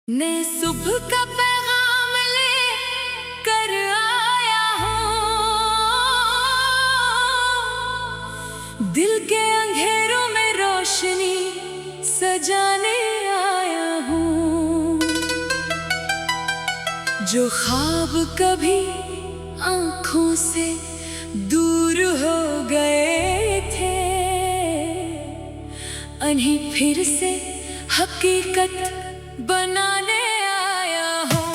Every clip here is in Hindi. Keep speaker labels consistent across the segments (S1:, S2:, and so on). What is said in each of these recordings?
S1: मैं सुबह का पैगाम ले कर आया हूँ, दिल के अंधेरों में रोशनी सजाने आया हूँ। जो ख्वाब कभी आँखों से दूर हो गए थे, उन्हें फिर से हकीकत बनाने आया हूँ।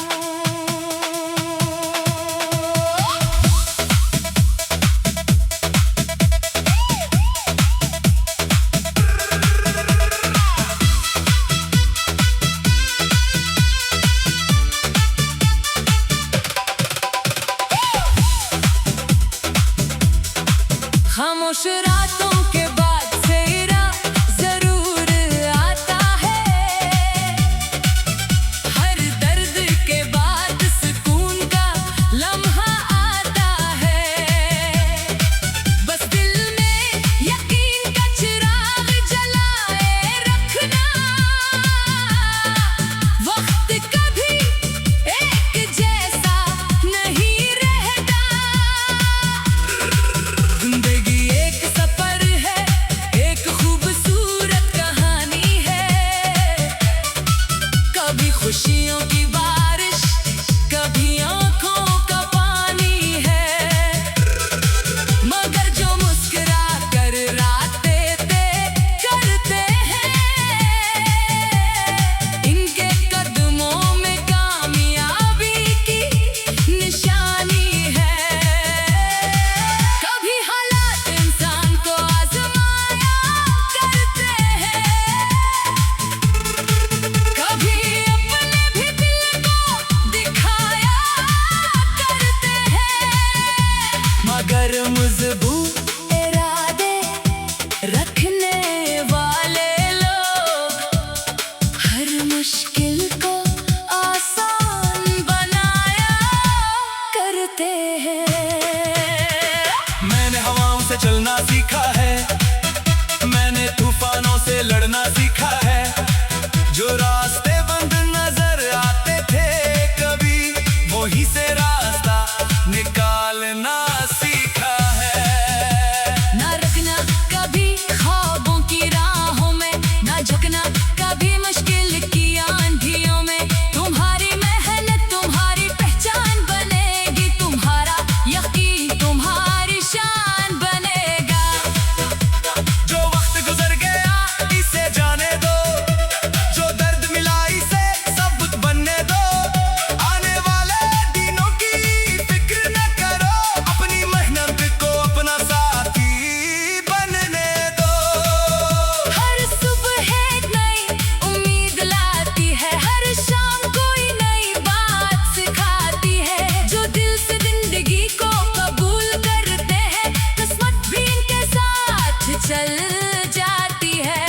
S1: खामोश रातों के बाद सेहरा जरूर आता है, हर दर्द के बाद सुकून का लम्हा आता है। बस दिल में यकीन का चिराग जलाए रखना, वक्त कभी एक जैसा नहीं रहता। जिंदगी एक सफर है, एक खूबसूरत कहानी है, कभी खुशियों की बारिश, कभी आंखों का पानी है। मगर जो मुस्कुरा कर रातें तय करते हैं, इनके कदमों में कामयाबी की निशानी है। कभी हालात इंसान को आजमाया करते हैं, कभी अपने भी दिल को दिखाया करते हैं। मगर मजबूत इरादे रखने वाले लोग हर मुश्किल को आसान बनाया करते हैं।
S2: मैंने हवाओं से चलना सीखा है, मैंने तूफानों से लड़ना सीखा है। जो रास्ते बंद नजर आते थे कभी, वहीं से रास्ता निकालना सीखा है।
S1: ना रखना कभी ख्वाबों की राहों में, ना झुकना कभी मुश्किल की आंधियों में। तुम्हारी मेहनत तुम्हारी पहचान बनेगी, तुम्हारा यकीन तुम्हारी शान बनेगा।
S2: जो वक्त गुजर गया इसे जाने दो, जो दर्द मिला इसे सबूत बनने दो। आने वाले दिनों की फिक्र न करो, अपनी मेहनत को अपना साथी बनने दो।
S1: हर सुबह एक नई उम्मीद लाती है, हर शाम कोई नई बात सिखाती है। जो दिल से जिंदगी को कबूल करते हैं, किस्मत भी इनके साथ चल जाती है।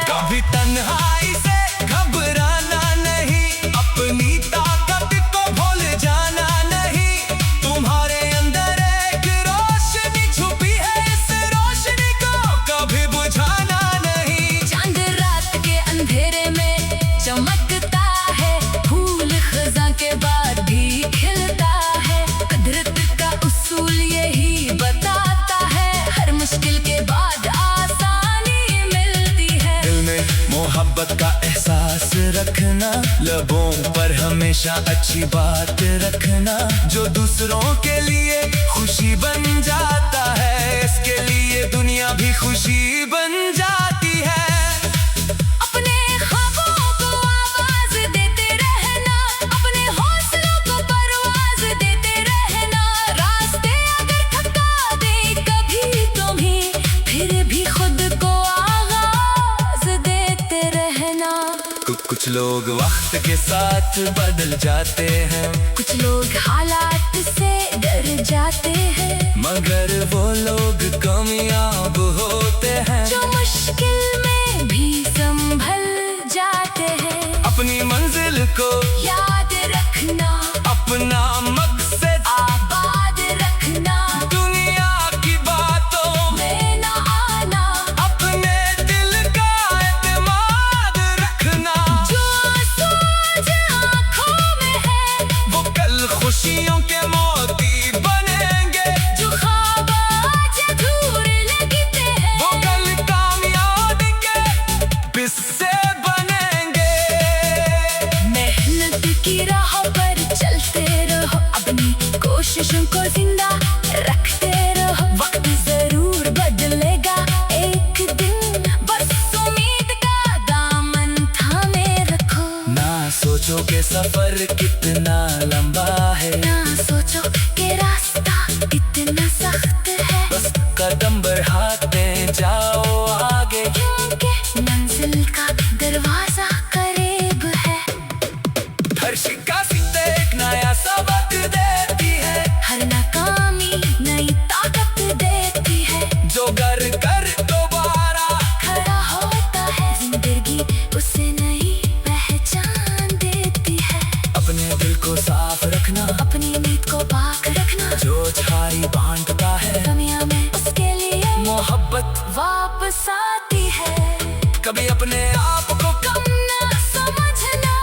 S2: कभी तन्हाई से घबराना नहीं, अपनी ताकत को भूल जाना नहीं। तुम्हारे अंदर एक रोशनी छुपी है, इस रोशनी को कभी बुझाना नहीं।
S1: चांद रात के अंधेरे में चमकता है, फूल खज़ां के बाद भी खिलता है। कुदरत का उसूल यही बताता है, हर मुश्किल के बाद आसानी मिलती है।
S2: दिल में मोहब्बत का एहसास रखना, लबों पर हमेशा अच्छी बात रखना। जो दूसरों के लिए खुशी बन जाता है, इसके लिए दुनिया भी खुशी बन जाती है।
S1: अपने ख्वाबों को आवाज देते रहना, अपने हौसलों को परवाज देते रहना। रास्ते अगर थका दे कभी तुम्हें, फिर भी खुद को आगाज देते रहना।
S2: कुछ लोग वक्त के साथ बदल जाते हैं,
S1: कुछ लोग हालात से डर जाते हैं,
S2: मगर वो लोग कामयाब होते हैं।
S1: जो मुश्किल में भी संभल जाते हैं।
S2: अपनी मंजिल को
S1: याद रखना,
S2: अपना मकसद
S1: आबाद रखना,
S2: दुनिया की बातों
S1: में ना आना,
S2: अपने दिल का एतमाद रखना।
S1: जो आंसू
S2: सोचो के सफर कितना लंबा है,
S1: ना सोचो कि रास्ता इतना सख्त है,
S2: बस कदम बढ़ाते जाओ आगे,
S1: क्योंकि मंजिल का दरवाजा करीब है।
S2: हर शिकस्त एक नया सबक देती है,
S1: हर नाकामी नई ताकत देती है,
S2: जो घर कर दोबारा
S1: खड़ा होता है जिंदगी उसे नई पहचान देती है।
S2: अपने दिल को साफ रखना,
S1: अपनी नीयत को पाक रखना,
S2: जो छाई बांटता है
S1: दुनिया में उसके लिए
S2: मोहब्बत
S1: वापस आती है।
S2: कभी अपने आप को
S1: कम ना समझना,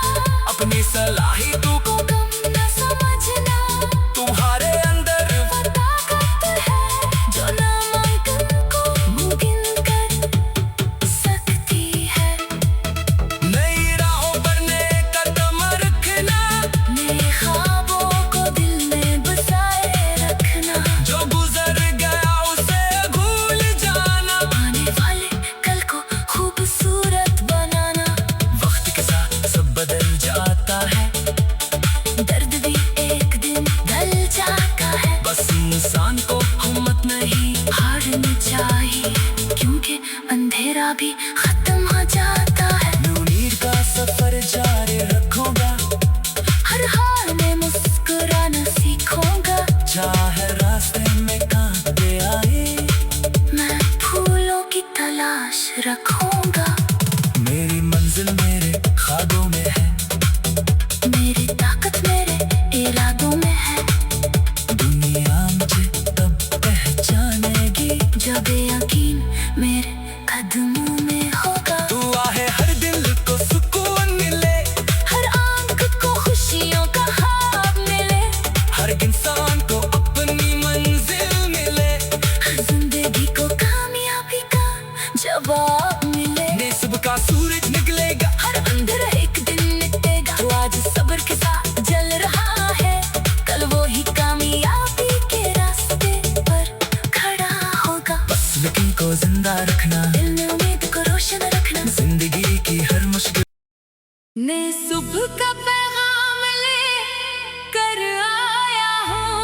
S2: अपनी सलाहियतों को
S1: को कम ना समझना,
S2: तुम्हारे अंदर
S1: वो ताकत है जो नामुमकिन को मुमकिन कर सकती है।
S2: नई राहों पर नए कदम रखना,
S1: नए ख्वाबों को दिल में बसाए रखना,
S2: जो गुजर गया उसे भूल जाना,
S1: आने वाले कल को खूबसूरत बनाना।
S2: वक्त के साथ सब बदल जाता है,
S1: दर्द भी एक दिन ढल जाता है,
S2: बस इंसान को
S1: हिम्मत नहीं हारनी चाहिए, क्योंकि अंधेरा भी खत्म हो जाता है।
S2: मैं उम्मीद का सफर जारी रखूंगा,
S1: हर हाल में मुस्कुराना सीखूंगा,
S2: चाहे रास्ते में कांटे आए,
S1: मैं फूलों की तलाश रखूंगा।
S2: मेरी मंजिल मेरे ख्वाबों में है,
S1: मेरी ताकत मेरे इरादों में है,
S2: दुनिया मुझे तब पहचानेगी
S1: जब यकीन मेरे कदमों में होगा।
S2: दुआ है हर दिल को सुकून मिले,
S1: हर आंख को खुशियों का ख्वाब मिले,
S2: हर इंसान को अपनी मंजिल मिले,
S1: हर जिंदगी को कामयाबी का जवाब मिले।
S2: नए सुबह का सूरज निकलेगा,
S1: हर अंधेरा एक दिन मिटेगा, तो आज सब्र के साथ जल रहा है, कल वो ही कामयाबी के रास्ते पर खड़ा होगा।
S2: बस यकीन को जिंदा रखना,
S1: दिल में उम्मीद को रोशन रखना,
S2: जिंदगी की हर मुश्किल
S1: नए सुबह का पैगाम ले कर आया हूँ,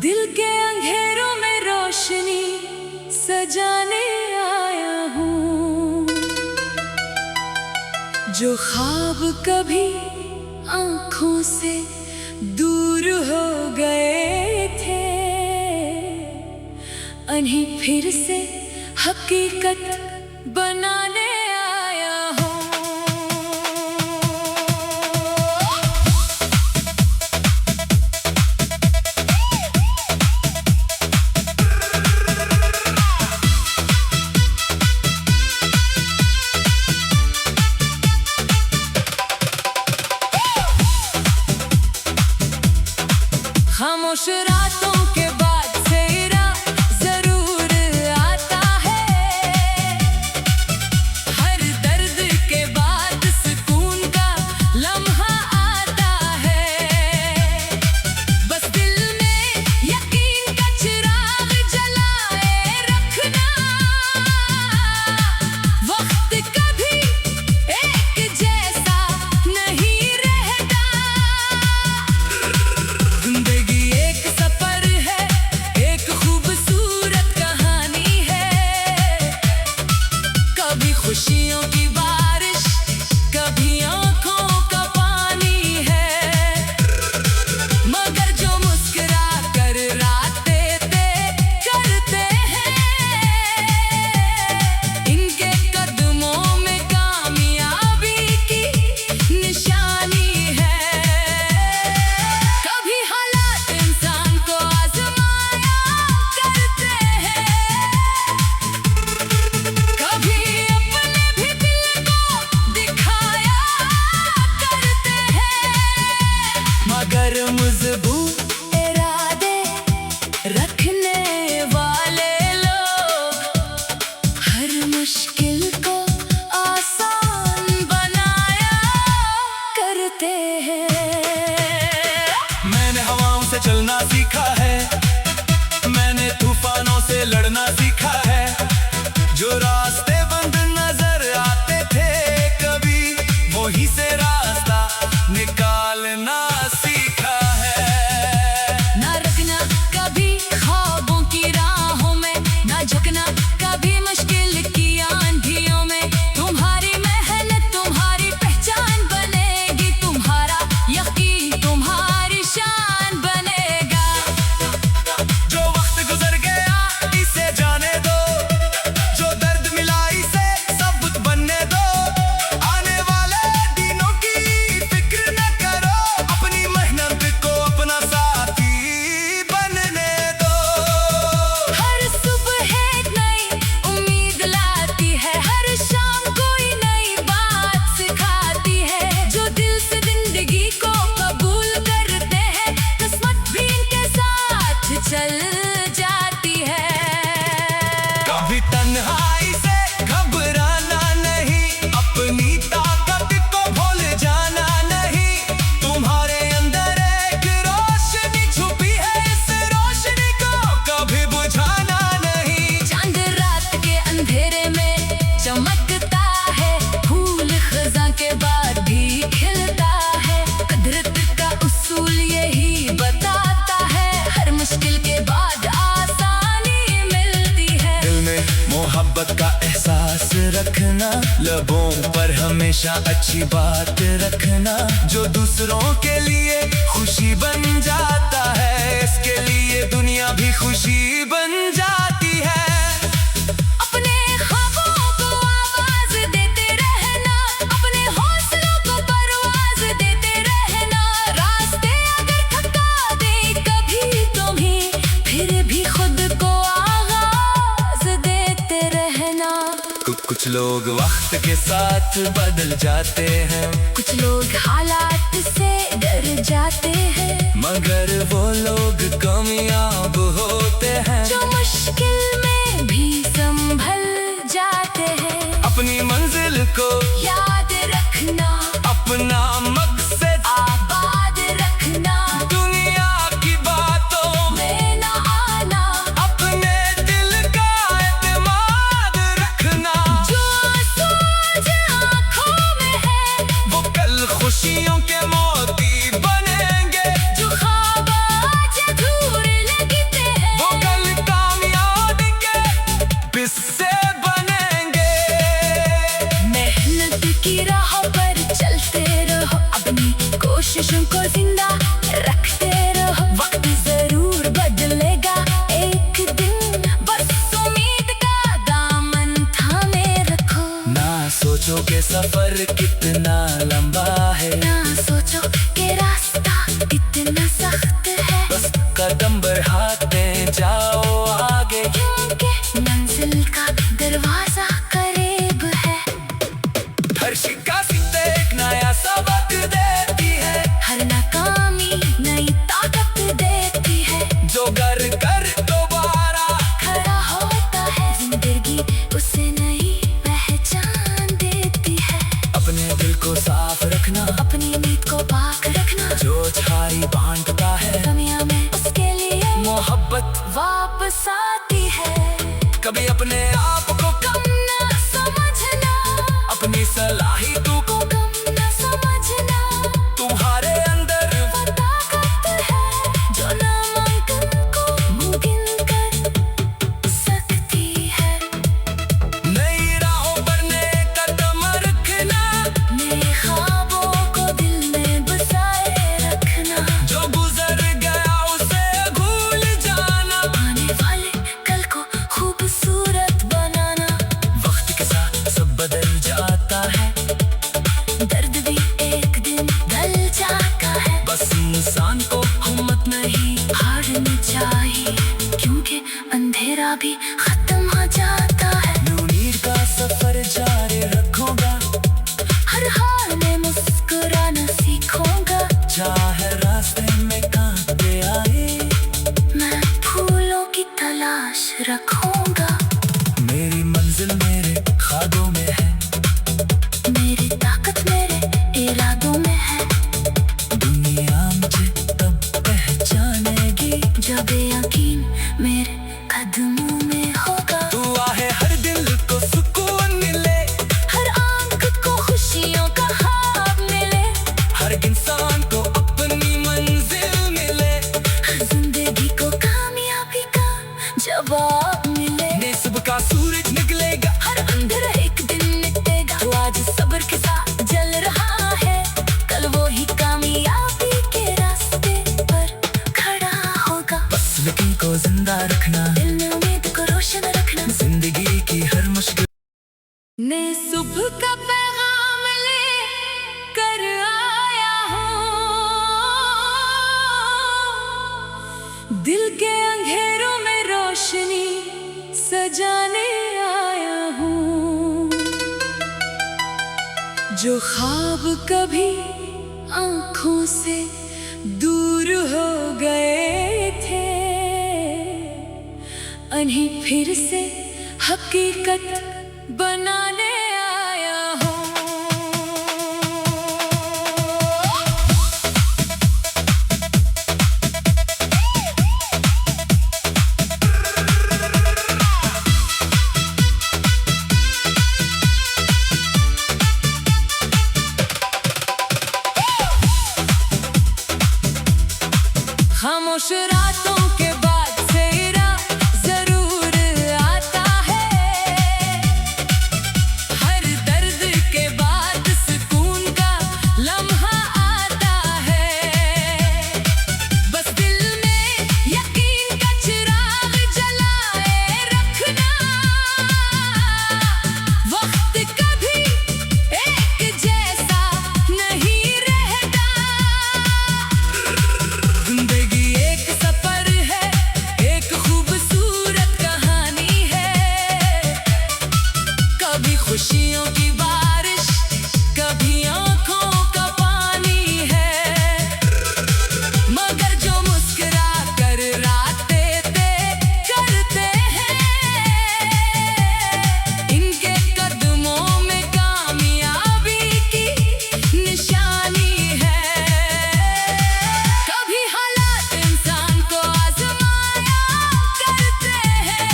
S1: दिल के अंधेरों में रोशनी सजाने आया हूँ, जो ख्वाब कभी आंखों से दूर हो गए थे, उन्हें फिर से हकीकत बनाने आया हूँ। खामोश रातों के बाद सेरा जरूर आता है, हर दर्द के बाद सुकून का लम्हा आता है, बस दिल में यकीन का चिराग जलाए रखना, वक्त कभी एक जैसा नहीं रहता,
S2: जिंदगी एक सफर है,
S1: एक खूबसूरत कहानी है, कभी खुशियों की बारिश, कभी आंखों का पानी है, मगर जो मुस्कुरा कर रातें तय करते हैं, इनके कदमों में कामयाबी की निशानी है। कभी हालात इंसान को आजमाया करते हैं, कभी अपने भी दिल को दिखाया करते हैं,
S2: मगर मजबूत
S1: इरादे रखने वाले लोग हर मुश्किल को आसान बनाया करते हैं।
S2: मैंने हवाओं से चलना सीखा है, मैंने तूफानों से लड़ना सीखा है, जो रास्ते बंद नजर आते थे रखना, लबों पर हमेशा अच्छी बात रखना। जो दूसरों के लिए खुशी बन जाता है, इसके लिए दुनिया भी खुशी बन जाती है।
S1: अपने ख्वाबों को आवाज देते रहना, अपने हौसलों को परवाज देते रहना। रास्ते अगर थका दे कभी तुम्हें, फिर भी खुद को आगाज देते रहना।
S2: कुछ लोग वक्त के साथ बदल जाते हैं,
S1: कुछ लोग हालात से डर जाते हैं,
S2: मगर वो लोग कामयाब होते हैं
S1: जो मुश्किल में भी संभल जाते हैं।
S2: अपनी मंजिल को
S1: याद रखना,
S2: अपना मकसद
S1: आबाद रखना,
S2: दुनिया की बातों
S1: में न आना,
S2: अपने दिल का एतमाद रखना।
S1: जो आंसू आज आँखों में है,
S2: वो कल खुशियों के मोती बनेंगे,
S1: जो ख्वाब आज अधूरे लगते हैं,
S2: वो कल कामयाबी के हिस्से बनेंगे।
S1: मेहनत की राह पर चलते रहो, अपनी कोशिशों को जिंदा रखते रहो। वक्त जरूर बदलेगा एक दिन, बस उम्मीद का दामन थामे रखो।
S2: ना सोचो के सफर कितना लंबा है,
S1: ना सोचो कि रास्ता इतना सख्त है,
S2: बस कदम बढ़ाते जाओ आगे,
S1: क्योंकि मंजिल का दरवाजा करीब है।
S2: हर शिकस्त एक नया सबक देती है,
S1: हर नाकामी नई ताकत देती है,
S2: जो कर कर दोबारा
S1: खड़ा होता है जिंदगी उसे नई पहचान देती है।
S2: अपने दिल को साफ रखना,
S1: अपनी नीयत को पाक रखना,
S2: जो छाई बांटता है
S1: दुनिया में उसके लिए
S2: मोहब्बत
S1: वापस आती है।
S2: कभी अपने आप को
S1: कम न समझना,
S2: अपनी सलाहियतों
S1: को कम न समझना,
S2: तुम्हारे अंदर
S1: वो ताकत है जो नामुमकिन को मुमकिन कर सकती है।
S2: नई राहों पर नए कदम रखना,
S1: नए ख्वाबों को दिल में बसाए रखना,
S2: जो गुजर गया उसे भूल जाना,
S1: आने वाले कल को खूबसूरत बनाना।
S2: वक्त के साथ सब बदल जाता है,
S1: दर्द भी एक दिन ढल जाता है,
S2: बस इंसान को
S1: हिम्मत नहीं हारनी चाहिए, क्योंकि अंधेरा भी खत्म हो जाता है।
S2: उम्मीद का सफर जारी रखूंगा,
S1: हर हाल में मुस्कुराना सीखूंगा,
S2: चाहे रास्ते में कांटे आए,
S1: मैं फूलों की तलाश रखूंगा।
S2: मेरी मंजिल मेरे ख्वाबों में है,
S1: मेरी ताकत मेरे इरादों में है,
S2: दुनिया मुझे तब पहचानेगी
S1: जब यकीन मेरे कदमों में होगा।
S2: दुआ है हर दिल को सुकून मिले,
S1: हर आंख को खुशियों का ख्वाब मिले,
S2: हर इंसान को अपनी मंजिल मिले,
S1: जिंदगी को कामयाबी का जवाब मिले।
S2: निस्ब का सूरज निकलेगा,
S1: हर अंधेरा एक दिन मिटेगा, तो आज सब्र के साथ जल रहा है, कल वो ही कामयाबी के रास्ते पर खड़ा होगा।
S2: बस यकीन को जिंदा रखना,
S1: दिल में उम्मीद को रोशन रखना।
S2: जिंदगी की हर मुश्किल
S1: मैं सुबह का पैगाम ले कर आया हूँ, दिल के अंधेरों में रोशनी सजाने आया हूँ। जो ख्वाब कभी आँखों से दूर हो गए थे, उन्हें फिर से हकीकत बनाने आया हूँ। खामोश रातों के बाद सेहरा जरूर आता है, हर खुशियों की बारिश, कभी आंखों का पानी है, मगर जो मुस्कुरा कर रातें तय करते हैं, इनके कदमों में कामयाबी की निशानी है। कभी हालात इंसान को आजमाया करते हैं,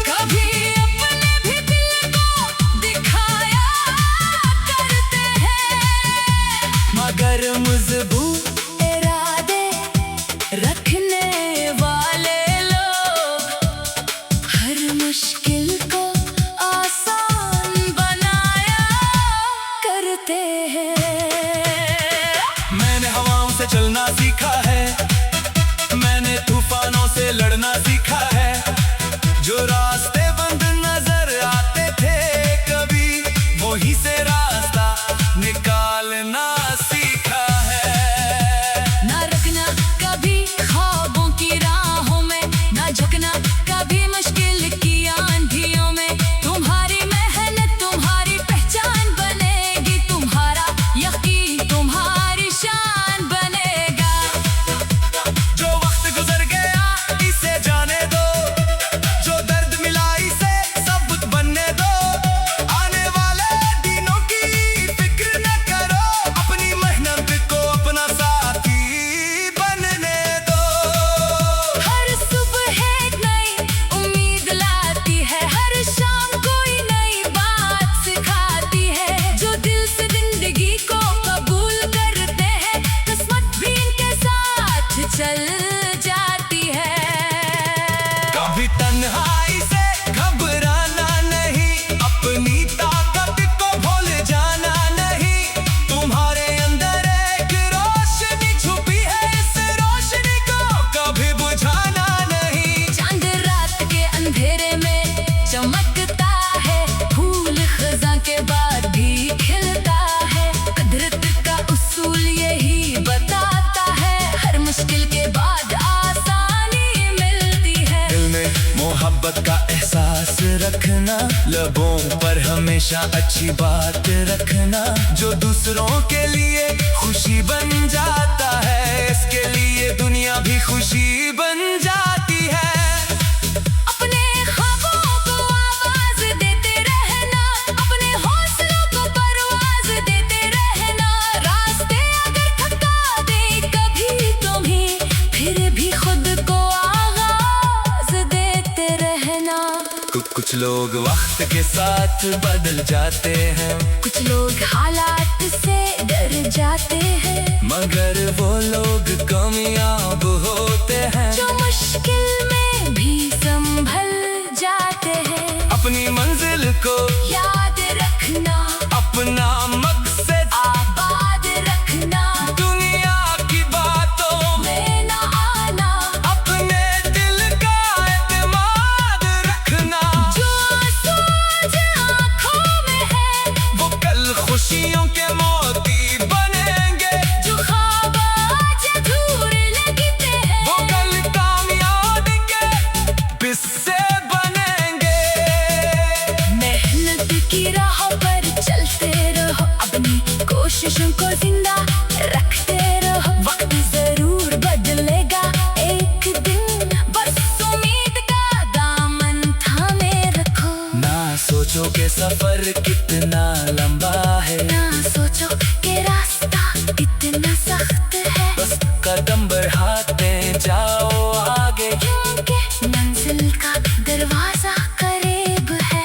S1: कभी अपने भी दिल को दिखाया करते हैं, मगर मजबूत इरादे रखने वाले लोग हर मुश्किल को आसान बनाया करते हैं।
S2: मैंने हवाओं से चलना सीखा है, मैंने तूफानों से लड़ना सीखा है, जो रास्ते बंद नजर आते थे कभी वही से रास्ता निकालना सीखा है।
S1: ना रुकना कभी ख्वाबों की राहों में, ना झुकना कभी मुश्किल की आंधियों में, तुम्हारी मेहनत तुम्हारी पहचान बनेगी, तुम्हारा यकीन तुम्हारी शान बनेगा।
S2: जो वक्त गुजर गया इसे जाने दो, जो दर्द मिला इसे सबूत बनने दो, आने वाले दिनों की फिक्र न करो, अपनी मेहनत को अपना साथी बनने दो।
S1: हर सुबह एक नई उम्मीद लाती है, हर शाम कोई नई बात सिखाती है, जो दिल से जिंदगी को कबूल करते हैं, किस्मत भी इनके साथ चल जाती है।
S2: कभी तन्हाई से घबराना नहीं, अपनी ताकत को भूल जाना नहीं, तुम्हारे अंदर एक रोशनी छुपी है, इस रोशनी को कभी बुझाना नहीं।
S1: चांद रात के अंधेरे में चमकता है, फूल खज़ां के बाद भी खिलता है, कुदरत का उसूल यही बताता है, हर मुश्किल के बाद आसानी मिलती है।
S2: दिल में मोहब्बत का एहसास रखना, लबों पर हमेशा अच्छी बात रखना, जो दूसरों के लिए खुशी बन जाता है, इसके लिए दुनिया भी खुशी बन जाती है।
S1: अपने ख्वाबों को आवाज देते रहना, अपने हौसलों को परवाज देते रहना, रास्ते अगर थका दे कभी तुम्हें, फिर भी खुद को आगाज देते रहना।
S2: कुछ लोग वक्त के साथ बदल जाते हैं,
S1: कुछ लोग हालात से डर जाते हैं,
S2: मगर वो लोग कामयाब होते हैं,
S1: जो मुश्किल में भी संभल जाते हैं।
S2: अपनी मंजिल को
S1: याद रखना,
S2: अपना मकसद
S1: आबाद रखना,
S2: दुनिया की बातों
S1: में ना आना,
S2: अपने दिल का एतमाद रखना,
S1: जो आंसू आज आँखों में है,
S2: वो कल खुशियों के मोती बनेंगे,
S1: जो ख्वाब आज अधूरे लगते हैं,
S2: वो कल कामयाबी के हिस्से बनेंगे।
S1: मेहनत की राह पर चलते रहो, अपनी कोशिशों को जिंदा रखते रहो, वक्त जरूर बदलेगा एक दिन, बस उम्मीद का दामन थामे रखो।
S2: ना सोचो के सफर कितना लंबा है,
S1: ना सोचो कि रास्ता कितना सख्त है,
S2: बस कदम बढ़ाते जाओ आगे,
S1: क्योंकि मंजिल का दरवाजा करीब है।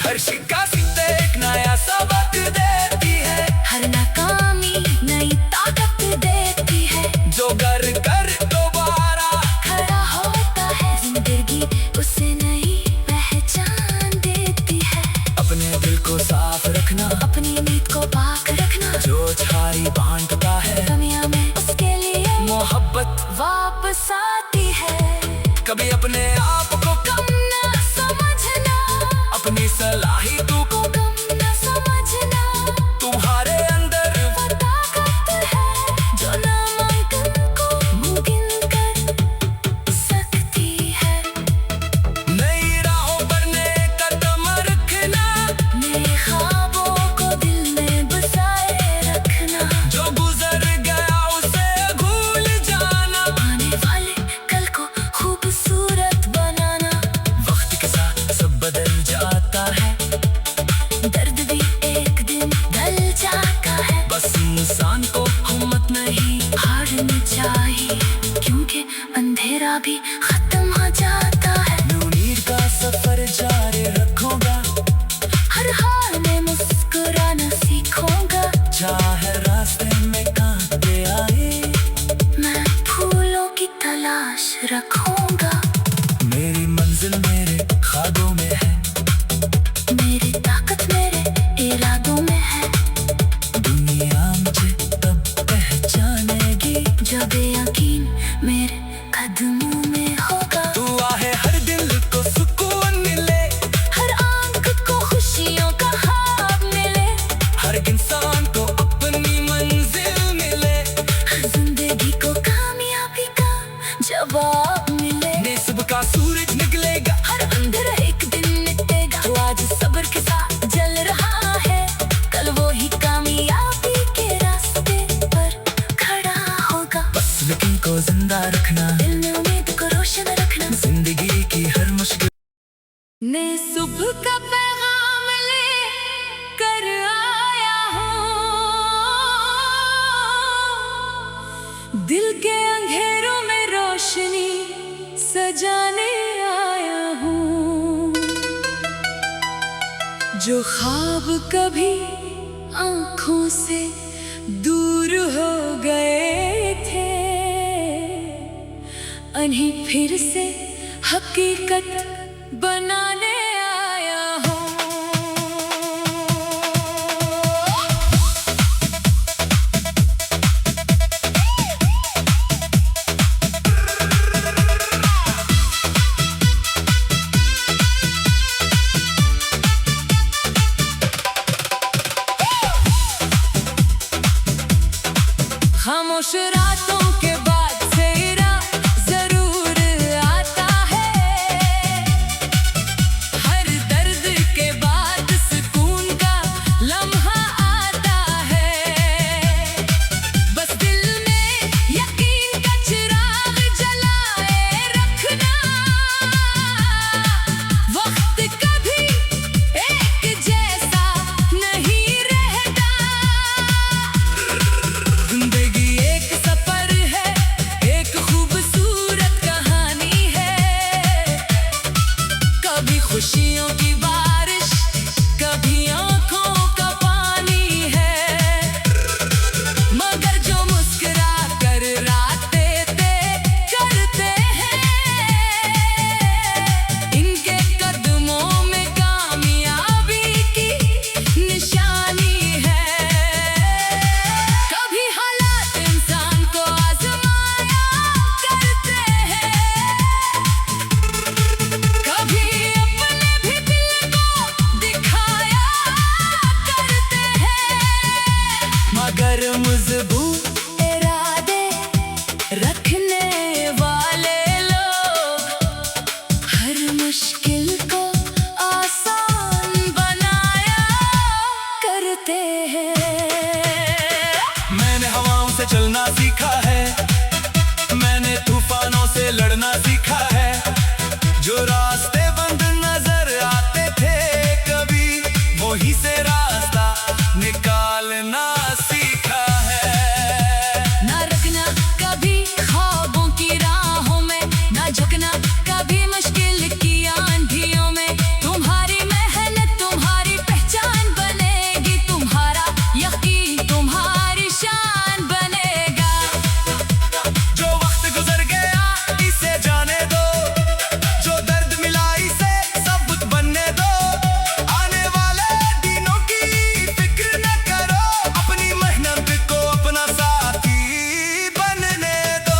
S2: हर शिकस्त एक नया सबक देती है,
S1: हर नाकामी नई ताकत देती है,
S2: जो घर कर दोबारा
S1: खड़ा होता है, जिंदगी उसे नई पहचान देती है।
S2: अपने दिल को साफ रखना,
S1: अपनी नीयत को पाक रखना,
S2: जो छाई बांटता है
S1: दुनिया में उसके लिए
S2: मोहब्बत
S1: वापस आती है।
S2: कभी अपने आप को
S1: कम ना समझना,
S2: अपनी सलाहियतों को
S1: कम ना समझना,
S2: तुम्हारे अंदर
S1: वो ताकत है, जो नामुमकिन को मुमकिन कर सकती है।
S2: नई राहों पर नेक
S1: जो ख्वाब कभी आंखों से दूर हो गए थे, उन्हें फिर से हकीकत बनाने आया हूँ। खामोश रातों के बाद सेहरा जरूर आता है, हर दर्द के बाद सुकून का लम्हा आता है। बस दिल में यकीन का चिराग जलाए रखना, वक्त कभी एक जैसा नहीं रहता। जिंदगी एक सफर है, एक खूबसूरत कहानी है, कभी खुशियों की बारिश, कभी आंखों का पानी है। मगर जो मुस्कुरा कर रातें तय करते हैं, इनके कदमों में कामयाबी की निशानी है। कभी हालात इंसान को आजमाया करते हैं, कभी अपने भी दिल को दिखाया करते हैं। मगर मजबूत इरादे रखने वाले लोग हर मुश्किल को आसान बनाया करते हैं।
S2: मैंने हवाओं से चलना सीखा है, मैंने तूफानों से लड़ना सीखा है। जो रास्ते बंद नजर आते थे कभी, वही से रास्ता निकालना सीखा है।
S1: ना रुकना कभी ख्वाबों की राहों में, ना झुकना कभी मुश्किल की आंधियों में। तुम्हारी मेहनत तुम्हारी पहचान बनेगी, तुम्हारा यकीन तुम्हारी शान बनेगा।
S2: जो वक्त गुजर गया इसे जाने दो, जो दर्द मिला इसे सबूत बनने दो। आने वाले दिनों की फिक्र न करो, अपनी मेहनत को अपना साथी बनने दो।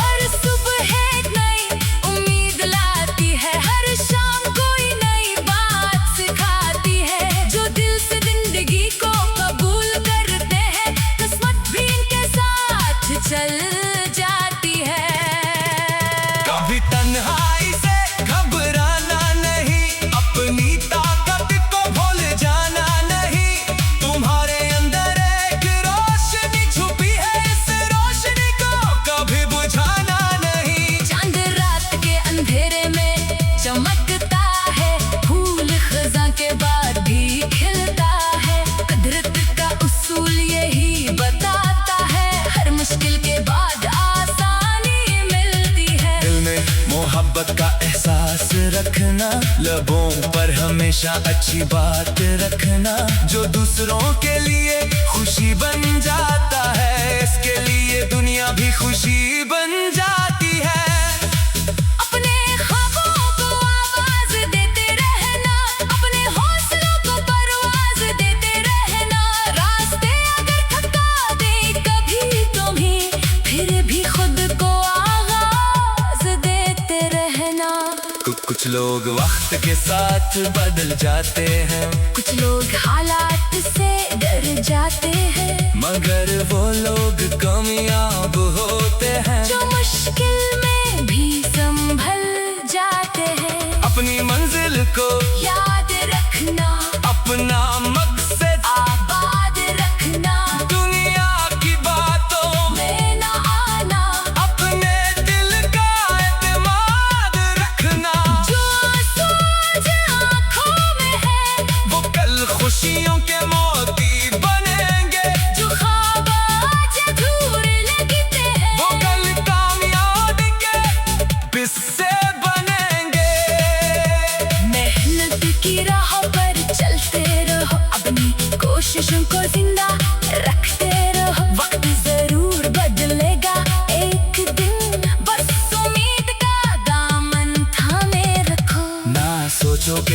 S1: हर सुबह एक नई उम्मीद लाती है, हर शाम कोई नई बात सिखाती है। जो दिल से जिंदगी को कबूल करते हैं, किस्मत भी इनके साथ चल जाती है।
S2: कभी तन्हाई से घबराना नहीं, अपनी ताकत को भूल जाना नहीं। तुम्हारे अंदर एक रोशनी छुपी है, इस रोशनी को कभी बुझाना नहीं।
S1: चांद रात के अंधेरे में चमकता है, फूल खज़ां के बाद भी खिलता है। कुदरत का उसूल यही बताता है, हर मुश्किल के बाद आसानी मिलती है।
S2: दिल में मोहब्बत का एहसास रखना, लबों पर हमेशा अच्छी बात रखना। जो दूसरों के लिए खुशी बन जाता है, इसके लिए दुनिया भी खुशी बन जाती है।
S1: अपने ख्वाबों को आवाज देते रहना, अपने हौसलों को परवाज देते रहना। रास्ते अगर थका दे कभी तुम्हें, फिर भी खुद को आगाज देते रहना।
S2: कुछ लोग वक्त के साथ बदल जाते हैं,
S1: कुछ लोग हालात से डर जाते हैं,
S2: मगर वो लोग कामयाब होते हैं।
S1: जो मुश्किल में भी संभल जाते हैं।
S2: अपनी मंजिल को
S1: याद रखना,
S2: अपना मकसद
S1: आबाद रखना,
S2: दुनिया की बातों
S1: में ना आना।
S2: अपने दिल का एतमाद रखना।
S1: जो सूरज आँखों में है,
S2: वो कल खुशियों के मोती बनेंगे।
S1: जो ख्वाब आज अधूरे लगते हैं,
S2: वो कल कामयाबी के बिस्से बनेंगे।
S1: मेहनत की राह पर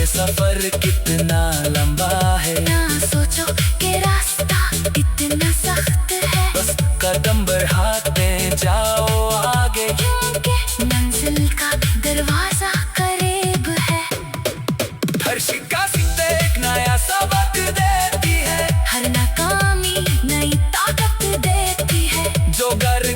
S2: सफर कितना लंबा है,
S1: ना सोचो कि रास्ता इतना सख्त है,
S2: बस कदम बढ़ाते जाओ आगे,
S1: क्योंकि मंजिल का दरवाजा करीब है।
S2: हर शिकस्त एक नया सबक देती है,
S1: हर नाकामी नई ताकत देती है।
S2: जो घर